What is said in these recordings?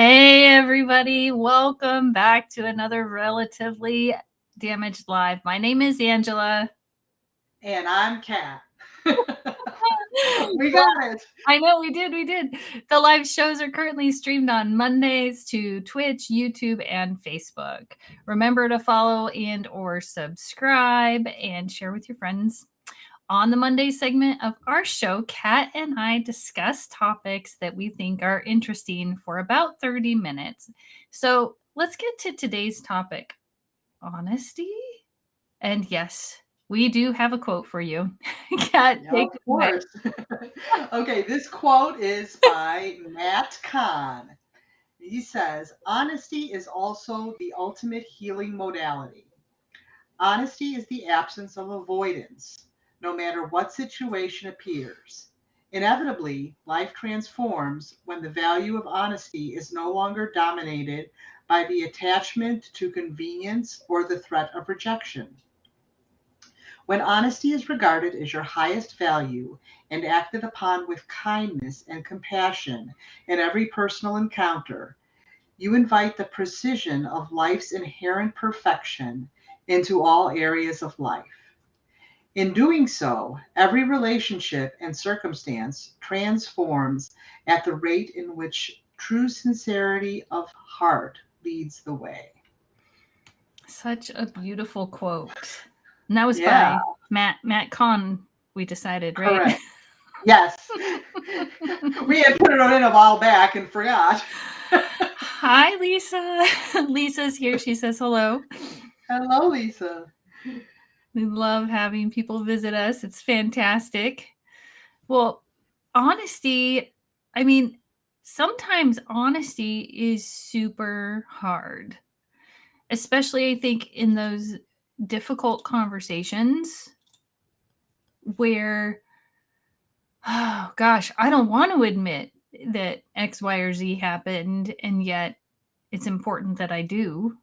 Hey, everybody. Welcome back to another Relatively Damaged Live. My name is Angela. And I'm Kat. We Well, got it. I know we did. The live shows are currently streamed on Mondays to Twitch, YouTube, and Facebook. Remember to follow and or subscribe and share with your friends. On the Monday segment of our show, Kat and I discuss topics that we think are interesting for about 30 minutes. So let's get to today's topic, honesty. And yes, we do have a quote for you. Kat, Yeah, take of it away. course. Okay, this quote is by Matt Kahn. He says, "Honesty is also the ultimate healing modality. Honesty is the absence of avoidance, no matter what situation appears. Inevitably, life transforms when the value of honesty is no longer dominated by the attachment to convenience or the threat of rejection. When honesty is regarded as your highest value and acted upon with kindness and compassion in every personal encounter, you invite the precision of life's inherent perfection into all areas of life. In doing so, every relationship and circumstance transforms at the rate in which true sincerity of heart leads the way." Such a beautiful quote. And that was Yeah, by Matt Kahn, we decided, right? correct. Yes. We had put it in a while back and forgot. Hi, Lisa. Lisa's here. She says hello. Hello, Lisa. We love having people visit us. It's fantastic. Well, honesty, I mean, sometimes honesty is super hard, especially I think in those difficult conversations where, oh gosh, I don't want to admit that X, Y, or Z happened, and yet it's important that I do,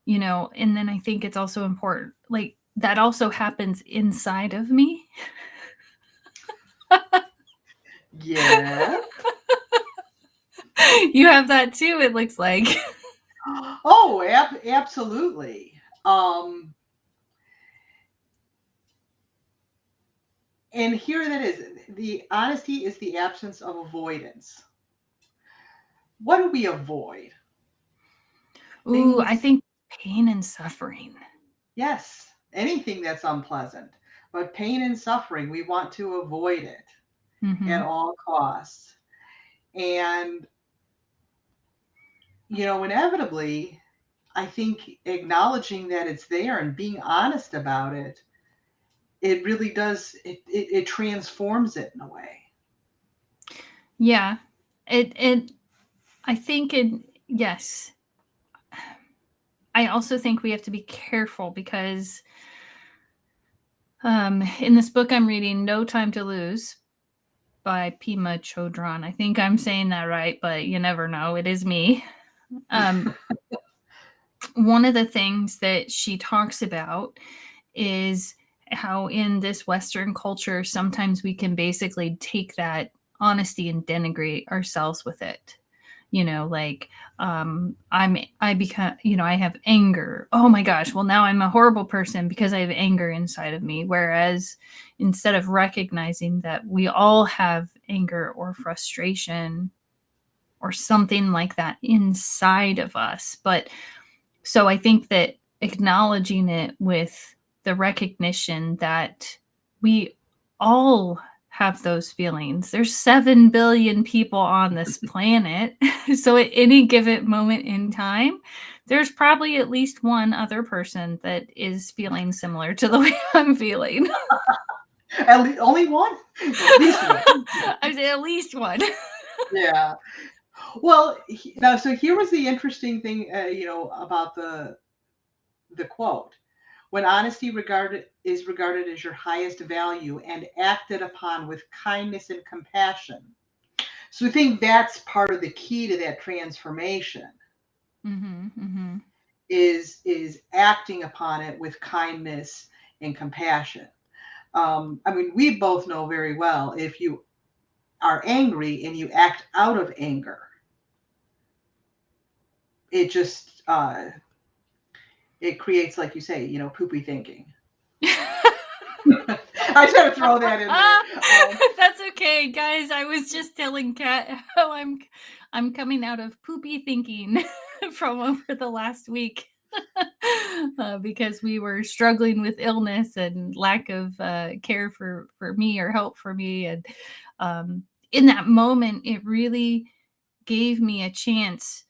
and then I think it's also important, like, that also happens inside of me. Yeah. You have that too, it looks like. Oh, absolutely. And here that is, the honesty is the absence of avoidance. What do we avoid? Ooh, I Things, think pain and suffering. yes, anything that's unpleasant. But pain and suffering, we want to avoid it at Mhm. all costs. And, inevitably, I think acknowledging that it's there and being honest about it, it really does, it transforms it in a way. Yeah. It I think yes. I also think we have to be careful because in this book I'm reading, No Time to Lose by Pima Chodron. I think I'm saying that right, but you never know. It is me. Um, one of the things that she talks about is how in this Western culture, sometimes we can basically take that honesty and denigrate ourselves with it. Like, I become, I have anger. Oh my gosh, well, now I'm a horrible person because I have anger inside of me. Whereas instead of recognizing that we all have anger or frustration or something like that inside of us. But so I think that acknowledging it with the recognition that we all have those feelings. There's 7 billion people on this planet. So at any given moment in time, there's probably at least one other person that is feeling similar to the way I'm feeling. Only one? At least one. I say at least one. Yeah. Well, now, so here was the interesting thing, about the quote. When honesty is regarded as your highest value and acted upon with kindness and compassion. So I think that's part of the key to that transformation Mm-hmm, mm-hmm. is acting upon it with kindness and compassion. I mean, we both know very well if you are angry and you act out of anger, it just it creates, like you say, poopy thinking. I just got to throw that in there. That's okay, guys. I was just telling Kat how I'm coming out of poopy thinking from over the last week. Because we were struggling with illness and lack of care for me or help for me, and in that moment, it really gave me a chance.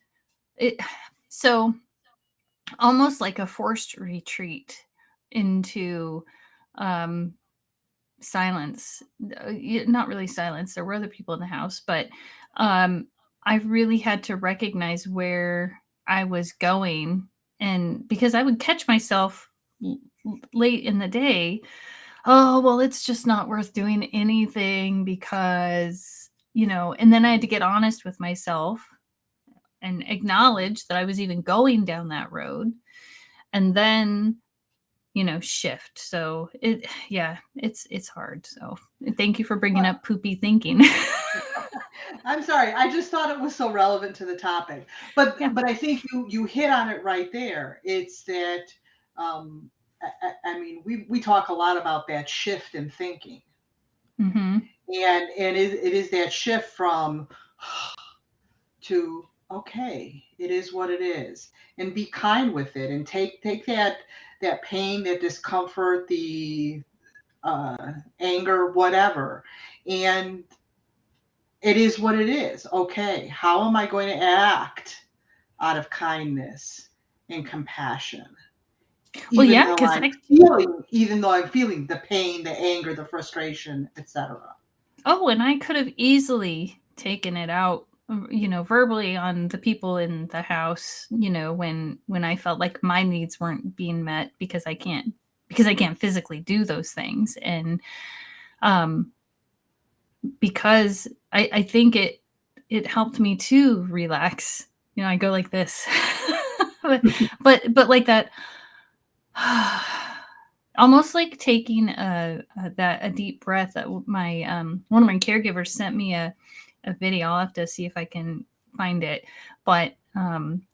It so almost like a forced retreat into um, silence. Not really silence. There were other people in the house, but um, I really had to recognize where I was going. And because I would catch myself late in the day, oh, well, it's just not worth doing anything because, and then I had to get honest with myself and acknowledge that I was even going down that road. And then shift. So it's hard. So thank you for bringing Well, up poopy thinking. I'm sorry. I just thought it was so relevant to the topic. But Yeah. but I think you hit on it right there. It's that I mean we talk a lot about that shift in thinking. Mm-hmm. And it is that shift from to okay, it is what it is, and be kind with it, and take that pain, that discomfort, the anger, whatever, and it is what it is. Okay, how am I going to act out of kindness and compassion, Well, even yeah, though because I'm feeling the pain, the anger, the frustration, etc. and I could have easily taken it out, verbally on the people in the house, when I felt like my needs weren't being met because I can't physically do those things. And um because I think it helped me to relax. I go like this. but like that, almost like taking a deep breath. That my one of my caregivers sent me a video. I'll have to see if I can find it, but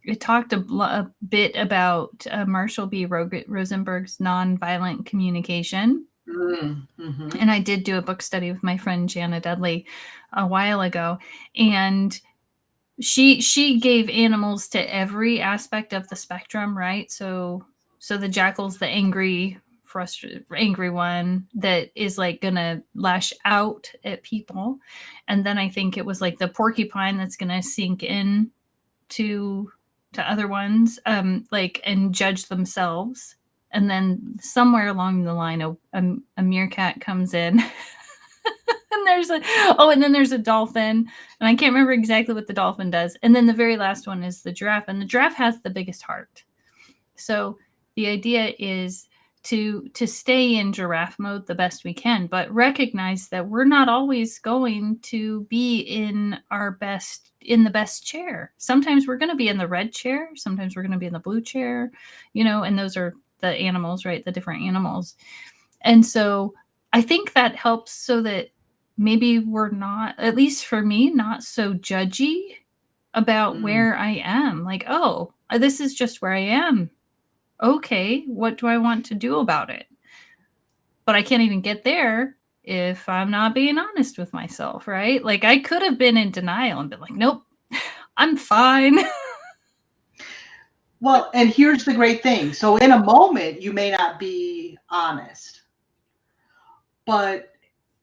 it talked a bit about Marshall B. Rosenberg's nonviolent communication. Mm-hmm. And I did do a book study with my friend Jana Dudley a while ago, and she gave animals to every aspect of the spectrum, right? So the jackal's the angry, frustrated, angry one that is like gonna lash out at people, and then I think it was like the porcupine that's gonna sink in to other ones, like, and judge themselves. And then somewhere along the line, a meerkat comes in. And then there's a dolphin, and I can't remember exactly what the dolphin does. And then the very last one is the giraffe, and the giraffe has the biggest heart. So the idea is to stay in giraffe mode the best we can, but recognize that we're not always going to be in the best chair. Sometimes we're going to be in the red chair, sometimes we're going to be in the blue chair, and those are the animals, right? The different animals. And so I think that helps so that maybe we're not, at least for me, not so judgy about Mm. where I am. Like, oh, this is just where I am. Okay, what do I want to do about it? But I can't even get there if I'm not being honest with myself, right? Like, I could have been in denial and been like, nope, I'm fine. Well, and here's the great thing. So in a moment, you may not be honest, but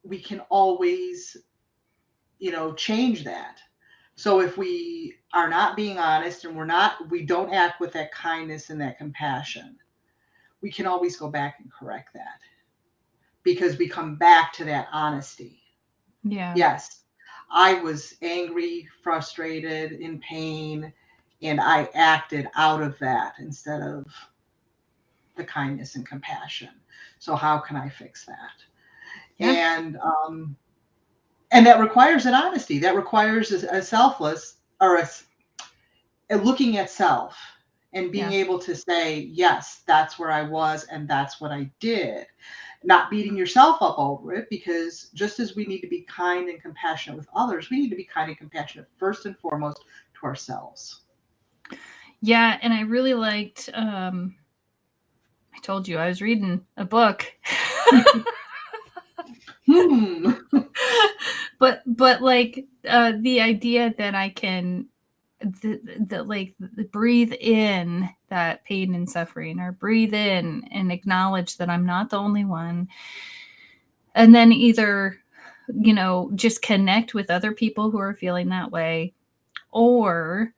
we can always, change that. So if we are not being honest, and we don't act with that kindness and that compassion, we can always go back and correct that, because we come back to that honesty. Yeah. Yes, I was angry, frustrated, in pain, and I acted out of that instead of the kindness and compassion. So how can I fix that? Yeah. And that requires an honesty. That requires a selfless, or a looking at self, and being Yeah. able to say, yes, that's where I was and that's what I did. Not beating yourself up over it, because just as we need to be kind and compassionate with others, we need to be kind and compassionate first and foremost to ourselves. Yeah, and I really liked I told you I was reading a book. Hmm. But like the idea that I can like breathe in that pain and suffering, or breathe in and acknowledge that I'm not the only one, and then either just connect with other people who are feeling that way, or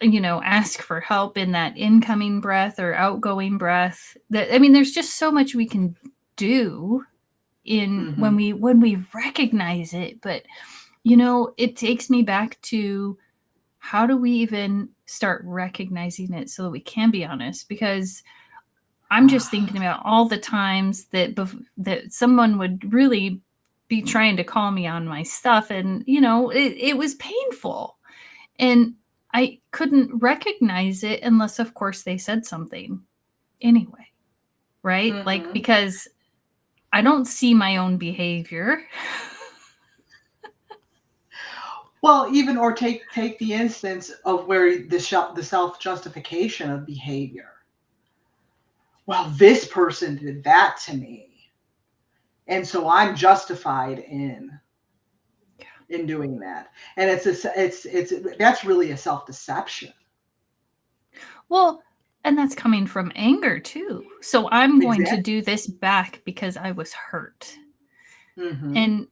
ask for help in that incoming breath or outgoing breath. That, I mean, there's just so much we can do in Hmm. when we recognize it. But it takes me back to, how do we even start recognizing it so that we can be honest? Because I'm just thinking about all the times that someone would really be trying to call me on my stuff, and it was painful, and I couldn't recognize it unless, of course, they said something anyway, right? Like, Hmm. because I don't see my own behavior. Well, even or take the instance of where the self justification of behavior. Well, this person did that to me, and so I'm justified in doing that. And it's that's really a self deception. Well, and that's coming from anger too. So I'm going to Exactly. do this back because I was hurt. Hmm. And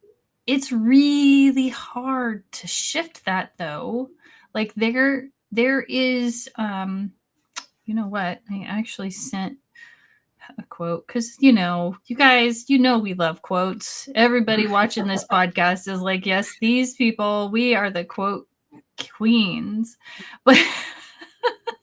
it's really hard to shift that, though. Like, there is you know what? I actually sent a quote, because you guys, we love quotes. Everybody watching this podcast is like, yes, these people, we are the quote queens. But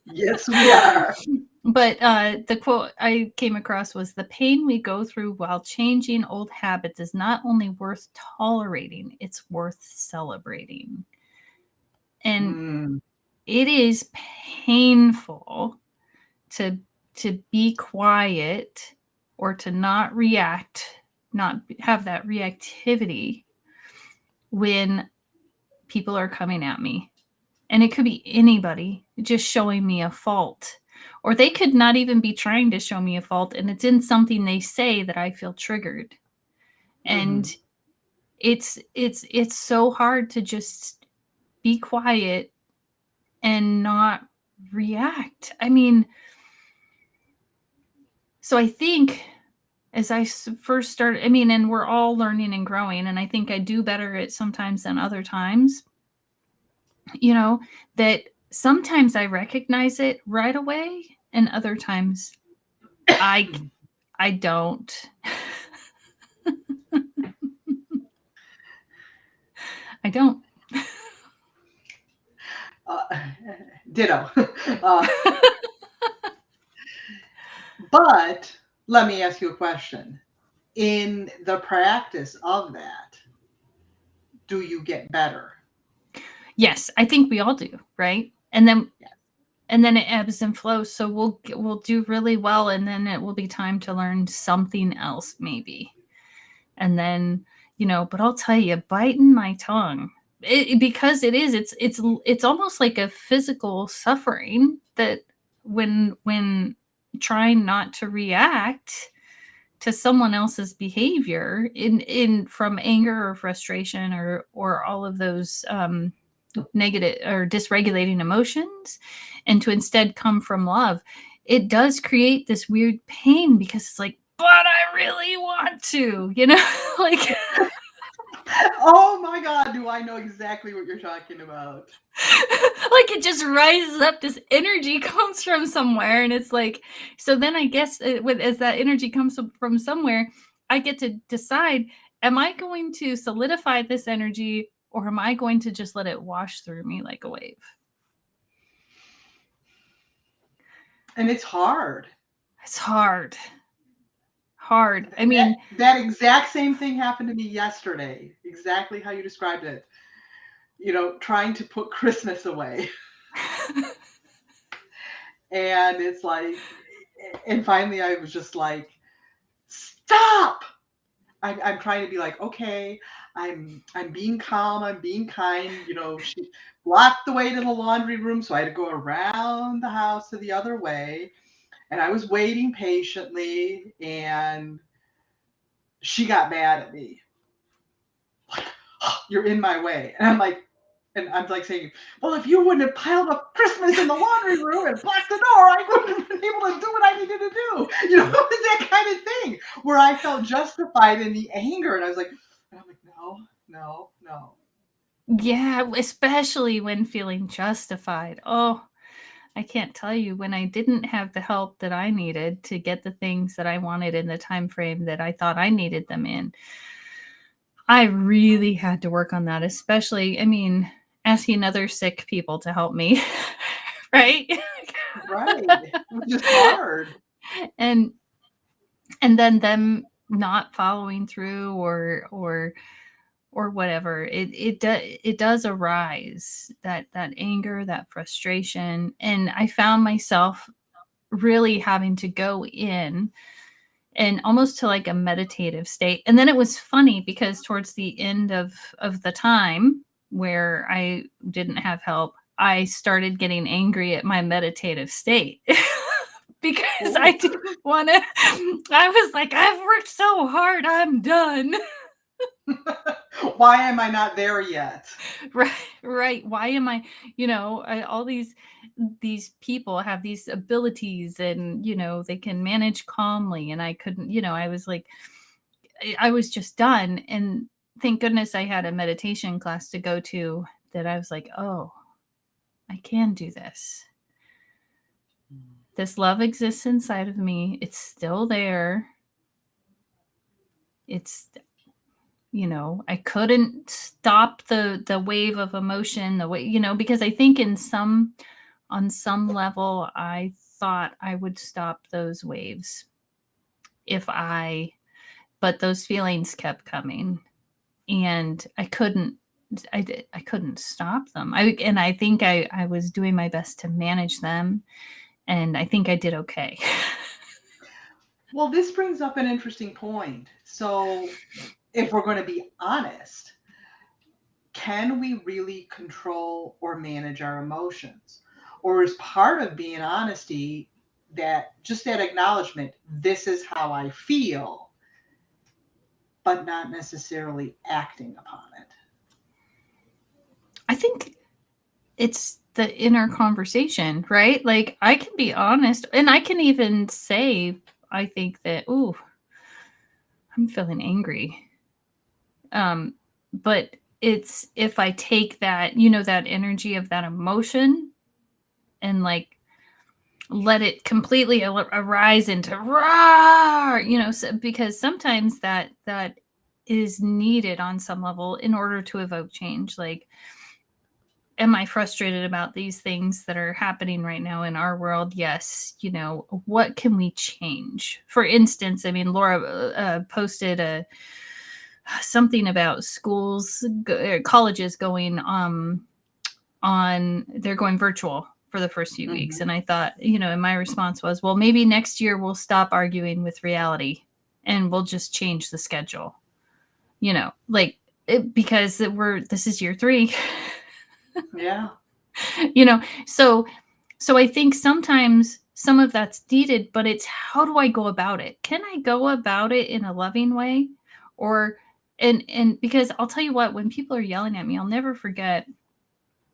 Yes, we are. but the quote I came across was, the pain we go through while changing old habits is not only worth tolerating, it's worth celebrating. And Mm. it is painful to be quiet, or to not react, not have that reactivity when people are coming at me. And it could be anybody just showing me a fault. Or they could not even be trying to show me a fault, and it's in something they say that I feel triggered. And Hmm. it's so hard to just be quiet and not react. I mean, so I think, as I first started, I mean, and we're all learning and growing, and I think I do better at sometimes than other times, you know, that sometimes I recognize it right away, and other times I I don't. I don't. uh, Ditto. uh, but let me ask you a question. In the practice of that, do you get better? Yes, I think we all do, right? And then Yes. it ebbs and flows. So we'll do really well, and then it will be time to learn something else, maybe. And then, but I'll tell you, biting my tongue, because it's almost like a physical suffering, that when trying not to react to someone else's behavior, in from anger or frustration, or all of those negative or dysregulating emotions, and to instead come from love, it does create this weird pain, because it's like, but I really want to, like, Oh my God, do I know exactly what you're talking about? like, it just rises up. This energy comes from somewhere, and it's like, so then I guess, as that energy comes from somewhere, I get to decide, am I going to solidify this energy, or am I going to just let it wash through me like a wave? And it's hard. It's hard. I That mean, that exact same thing happened to me yesterday. Exactly how you described it. Trying to put Christmas away. And it's like, and finally I was just like, stop. I'm trying to be like, okay, I'm being calm, I'm being kind. blocked the way to the laundry room, so I had to go around the house to the other way. And I was waiting patiently, and she got mad at me. Like, oh, you're in my way. And I'm like saying, well, if you wouldn't have piled up Christmas in the laundry room and blocked the door, I wouldn't have been able to do what I needed to do. That kind of thing where I felt justified in the anger. And I'm like, no, no, no. Yeah, especially when feeling justified. Oh, I can't tell you when I didn't have the help that I needed to get the things that I wanted in the time frame that I thought I needed them in. I really had to work on that, especially, I mean, asking other sick people to help me, right? Right. Which is hard. and and then them not following through or whatever, it does arise, that anger, that frustration, and I found myself really having to go in and almost to like a meditative state. And then it was funny because towards the end of the time where I didn't have help, I started getting angry at my meditative state. Because I Cool. didn't want to. I was like, I've worked so hard, I'm done. Why am I not there yet? Right, right. Why am I, all these people have these abilities, and they can manage calmly, and I couldn't, I was like, I was just done. And thank goodness I had a meditation class to go to, that I was like, oh, I can do this. This love exists inside of me. It's still there. It's, I couldn't stop the wave of emotion, the way, because I think on some level, I thought I would stop those waves but those feelings kept coming, and I couldn't stop them. I think I was doing my best to manage them, and I think I did okay. Well, this brings up an interesting point. So, if we're going to be honest, can we really control or manage our emotions? Or is part of being honesty that acknowledgement, this is how I feel, but not necessarily acting upon it? I think it's the inner conversation, right? Like, I can be honest, and I can even say, I think that, ooh, I'm feeling angry. But it's if I take that, that energy of that emotion, and like let it completely arise into roar, so, because sometimes that is needed on some level in order to evoke change. Like, am I frustrated about these things that are happening right now in our world? Yes. What can we change? For instance, I mean, Laura posted something about schools, colleges going they're going virtual for the first few weeks. And I thought, and my response was, well, maybe next year we'll stop arguing with reality and we'll just change the schedule, because this is year 3. Yeah. So I think sometimes some of that's needed, but it's, how do I go about it? Can I go about it in a loving way? Or and because I'll tell you what, when people are yelling at me, I'll never forget,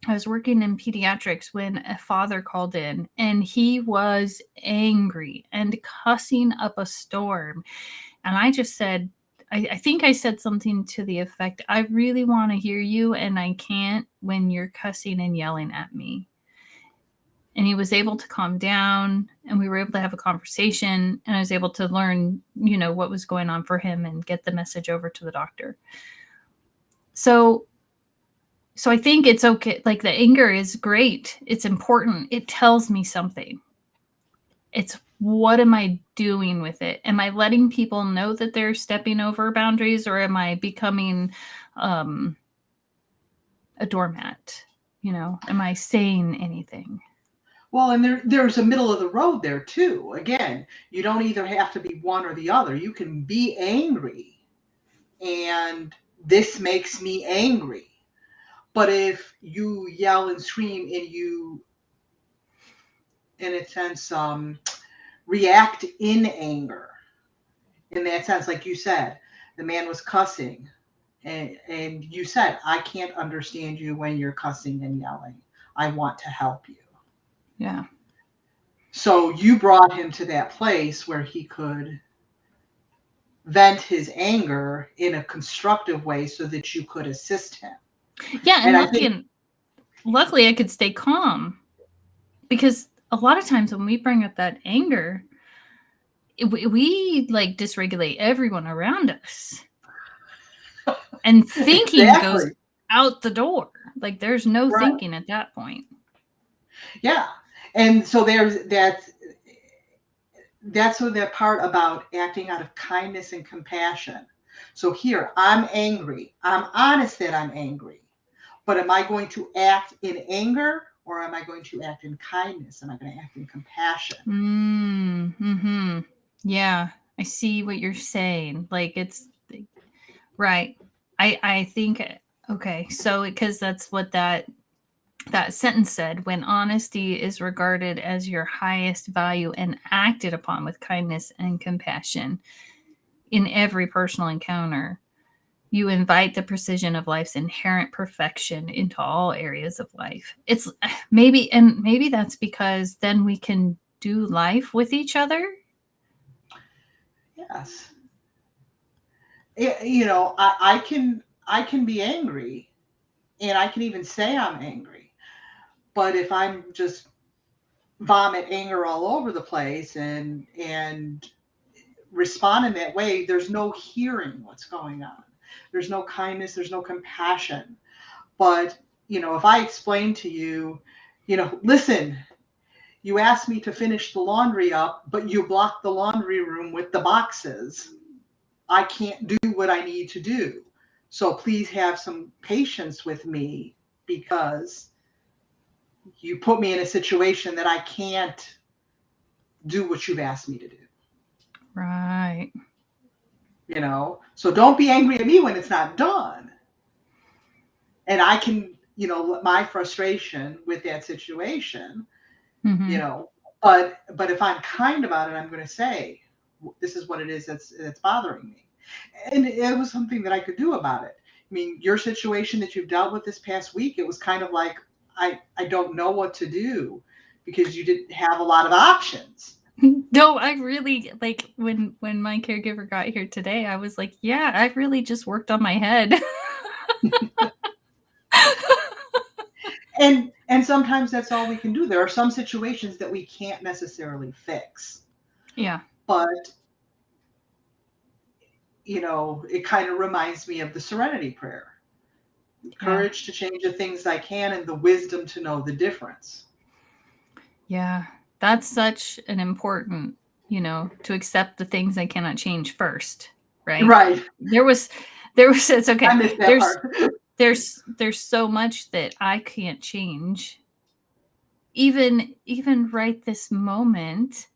I was working in pediatrics when a father called in, and he was angry and cussing up a storm. And I just said, I think I said something to the effect, I really want to hear you, and I can't when you're cussing and yelling at me. And he was able to calm down, and we were able to have a conversation, and I was able to learn, what was going on for him and get the message over to the doctor. So I think it's okay. Like, the anger is great. It's important. It tells me something. It's, what am I doing with it? Am I letting people know that they're stepping over boundaries, or am I becoming a doormat? Am I saying anything? Well, and there's a middle of the road there too. Again, you don't either have to be one or the other. You can be angry, and this makes me angry. But if you yell and scream and you, in a sense, react in anger, in that sense, like you said, the man was cussing, and you said, I can't understand you when you're cussing and yelling. I want to help you. Yeah. So you brought him to that place where he could vent his anger in a constructive way so that you could assist him. Yeah, And and I think, luckily I could stay calm, because a lot of times when we bring up that anger, we like dysregulate everyone around us, and thinking goes exactly. out the door. Like there's no Right. thinking at that point. Yeah. And so there's that's what that part about acting out of kindness and compassion. So here, I'm angry. I'm honest that I'm angry. But am I going to act in anger, or am I going to act in kindness? Am I going to act in compassion? Mm-hmm. Yeah, I see what you're saying. Like it's right. I think okay. So because that's what that sentence said: when honesty is regarded as your highest value and acted upon with kindness and compassion in every personal encounter, you invite the precision of life's inherent perfection into all areas of life. It's maybe that's because then we can do life with each other. Yes. I can be angry, and I can even say I'm angry. But if I'm just vomit anger all over the place and respond in that way, there's no hearing what's going on. There's no kindness, there's no compassion. But, if I explain to you, listen, you asked me to finish the laundry up, but you blocked the laundry room with the boxes. I can't do what I need to do. So please have some patience with me, because you put me in a situation that I can't do what you've asked me to do. Right. So don't be angry at me when it's not done. And I can, let my frustration with that situation, you Mm-hmm. know, but if I'm kind about it, I'm going to say, this is what it is that's bothering me. And it was something that I could do about it. I mean, your situation that you've dealt with this past week, it was kind of like, I don't know what to do, because you didn't have a lot of options. No, I really like when my caregiver got here today, I was like, yeah, I really just worked on my head. And sometimes that's all we can do. There are some situations that we can't necessarily fix. Yeah. But, it kind of reminds me of the serenity prayer. Yeah. Courage to change the things I can, and the wisdom to know the difference. Yeah. That's such an important, to accept the things I cannot change first, right? Right. There was it's I okay. missed that part. There's so much that I can't change. Even right this moment,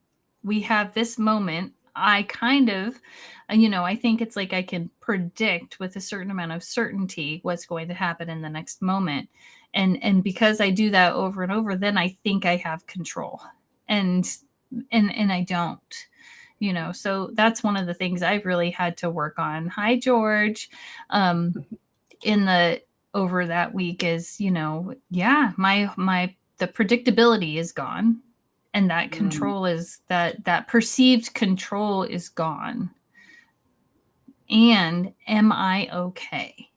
we have this moment. I kind of, I think it's like I can predict with a certain amount of certainty what's going to happen in the next moment. And because I do that over and over, then I think I have control. And and I don't. So that's one of the things I've really had to work on. Hi, George. In the over that week is, yeah, my the predictability is gone, and that Mm, control is that perceived control is gone. And am I okay?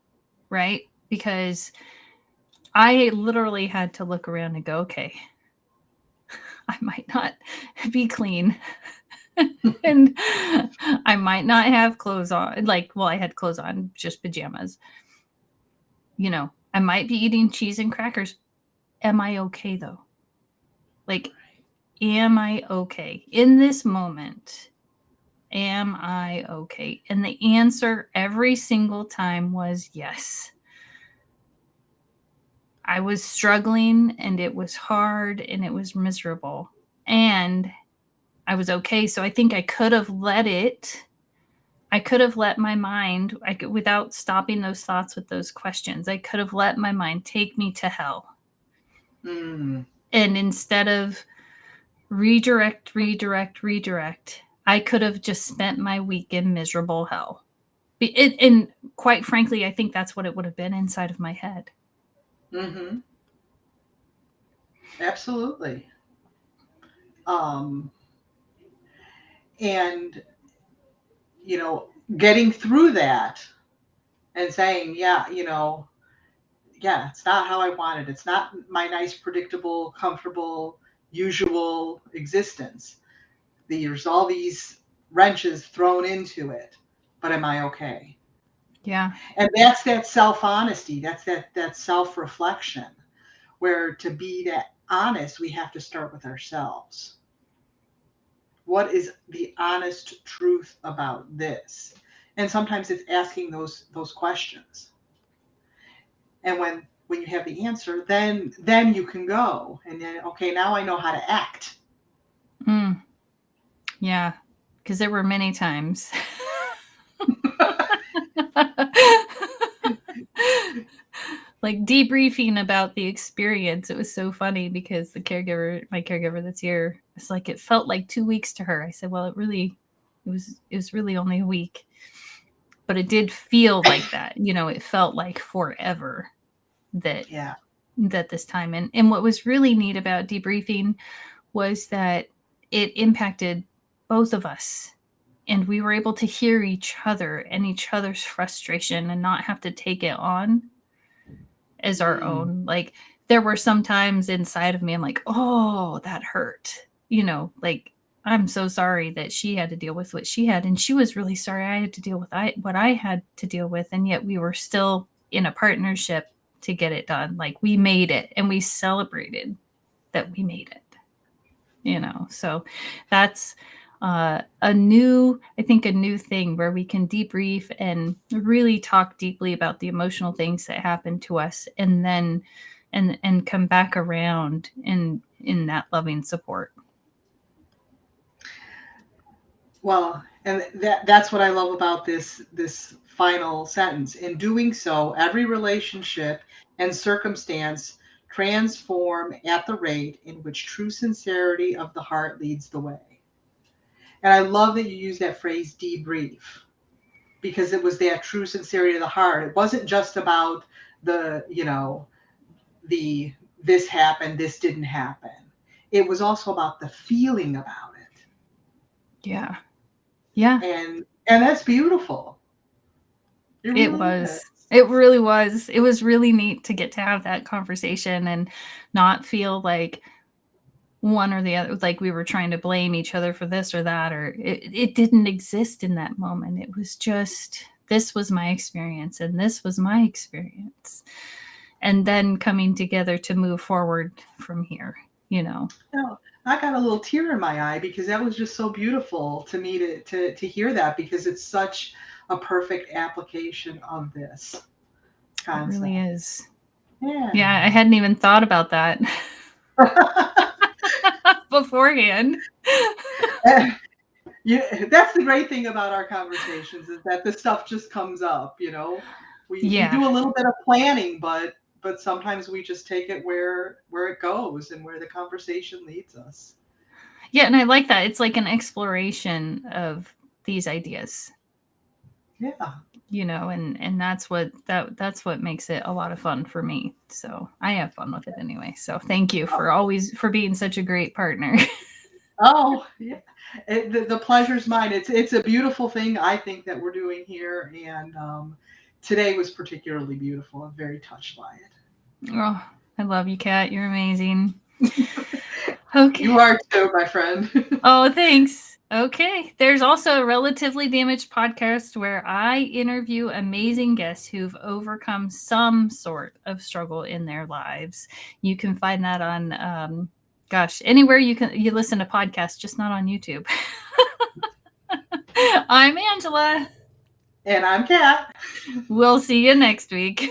Right? Because I literally had to look around and go, okay, I might not be clean. And I might not have clothes on. Like, well, I had clothes on, just pajamas. I might be eating cheese and crackers. Am I okay though? Like, am I okay in this moment? Am I okay? And the answer every single time was yes. I was struggling, and it was hard, and it was miserable. And I was okay. So I think I could have let it I could have let my mind, without stopping those thoughts with those questions, I could have let my mind take me to hell. Mm. And instead of redirect, I could have just spent my week in miserable hell. And quite frankly, I think that's what it would have been inside of my head. Mm-hmm. Absolutely. Um, and, getting through that and saying, yeah, yeah, it's not how I wanted. It's not my nice, predictable, comfortable, usual existence. There's all these wrenches thrown into it, but am I okay? Yeah. And that's that self-honesty. That's that self-reflection, where to be that honest, we have to start with ourselves. What is the honest truth about this? And sometimes it's asking those questions. And when you have the answer, then you can go and then, okay, now I know how to act. Mm. Yeah. Because there were many times. Like debriefing about the experience. It was so funny because my caregiver that's here, it's like it felt like 2 weeks to her. I said, well, it was really only a week, but it did feel like that. It felt like forever that Yeah. this time. And what was really neat about debriefing was that it impacted both of us, and we were able to hear each other and each other's frustration and not have to take it on as our Mm. own. Like there were some times inside of me, I'm like, oh, that hurt. Like I'm so sorry that she had to deal with what she had, and she was really sorry I had to deal with what I had to deal with, and yet we were still in a partnership to get it done. Like we made it, and we celebrated that we made it. So that's a new thing where we can debrief and really talk deeply about the emotional things that happened to us, and then and come back around in that loving support. Well, and that's what I love about this final sentence. In doing so, every relationship and circumstance transform at the rate in which true sincerity of the heart leads the way. And I love that you use that phrase debrief, because it was that true sincerity of the heart. It wasn't just about the this happened, this didn't happen. It was also about the feeling about it. Yeah. Yeah. And that's beautiful. It It really is. was. It really was. It was really neat to get to have that conversation and not feel like one or the other, like we were trying to blame each other for this or that, or it didn't exist in that moment. It was just, this was my experience and this was my experience. And then coming together to move forward from here. No, I got a little tear in my eye because that was just so beautiful to me to hear that, because it's such a perfect application of this It really concept. is. Yeah, I Yeah. hadn't even thought about that beforehand. Yeah, that's the great thing about our conversations, is that the stuff just comes up. We Yeah. do a little bit of planning, but sometimes we just take it where it goes and where the conversation leads us. Yeah, and I like that. It's like an exploration of these ideas. Yeah. And that's what makes it a lot of fun for me. So I have fun with it anyway. So thank you for being such a great partner. Oh, yeah. The pleasure's mine. It's a beautiful thing, I think, that we're doing here, and today was particularly beautiful. I'm very touched by Oh, I love you, Kat. You're amazing. it. Okay. You are too, my friend. Oh, thanks. Okay. There's also a Relatively Damaged podcast where I interview amazing guests who've overcome some sort of struggle in their lives. You can find that on anywhere you listen to podcasts, just not on YouTube. I'm Angela. And I'm Kat. We'll see you next week.